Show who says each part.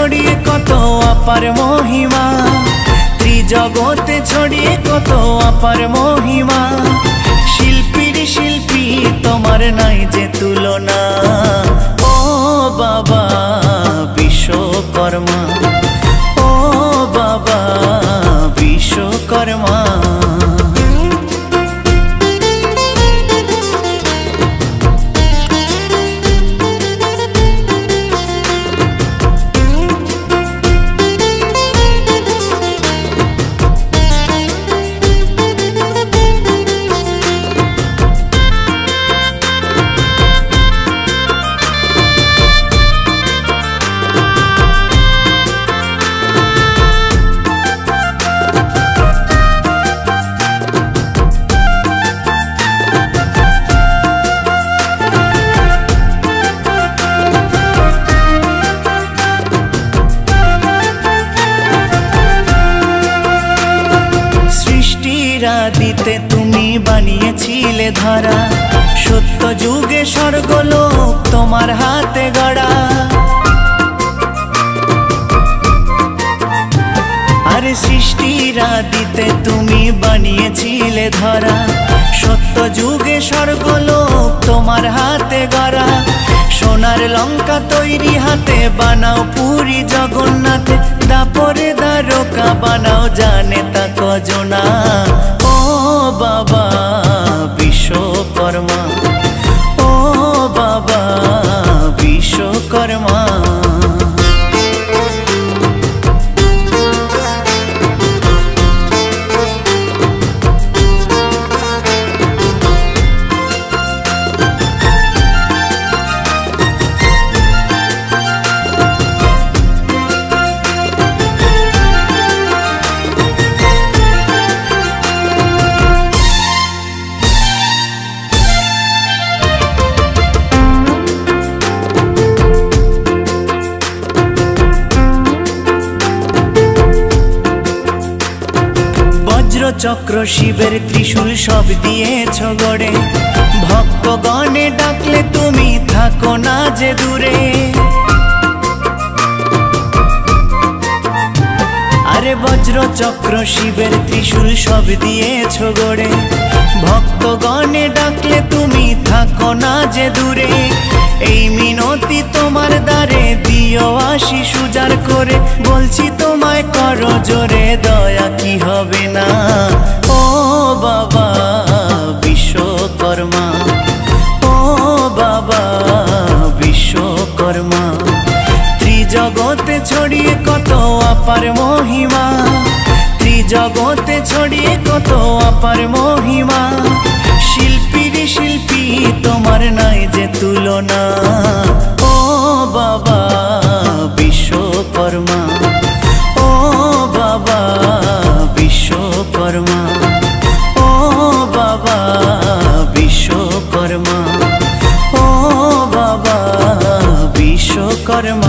Speaker 1: ছড়িয়ে কত অপার মহিমা, ত্রিজগতে ছড়িয়ে কত অপার মহিমা। শিল্পীর শিল্পী তোমার নাই যে তুলনা, ও বাবা বিশ্বকর্মা, ও বাবা বিশ্বকর্মা। দিতে তুমি বানিয়েছিলে ধারা, সত্য যুগে স্বর্গলোক তোমার হাতে গড়া। আরে সৃষ্টির আদিতে তুমি বানিয়েছিলে ধারা, সত্য যুগে স্বর্গলোক তোমার হাতে গড়া। সোনার লঙ্কা তৈরি হাতে বানাও পুরী জগন্নাথে, দাপরে দ্বারকা বানাও জানে তা কজনা। ও বাবা বিশ্বকর্মা, ও বাবা বিশ্বকর্মা। চক্র শিবের ত্রিশূল সব দিয়েছ গড়ে, ভক্তগণে ডাকলে তুমি থাকো না যে দূরে। আরে বজ্র চক্র শিবের ত্রিশূল সব দিয়েছ গড়ে, ভক্তগণে ডাকলে তুমি থাকো না যে দূরে। এই মিনতি তোমার দ্বারে দিও আশিস উজার করে, বলছি তোমায় করো জোরে দয়া কি হবে না। ও বাবা বিশ্বকর্মা, ও বাবা বিশ্বকর্মা। ত্রিজগতে ছড়িয়ে কত অপার মহিমা, ত্রিজগতে ছড়িয়ে কত অপার মহিমা। শিল্পীর শিল্পী তোমার নাই যে তুলনা, ও বাবা বিশ্বকর্মা, ও বাবা বিশ্বকর্মা, ও বাবা বিশ্বকর্মা, ও বাবা বিশ্বকর্মা।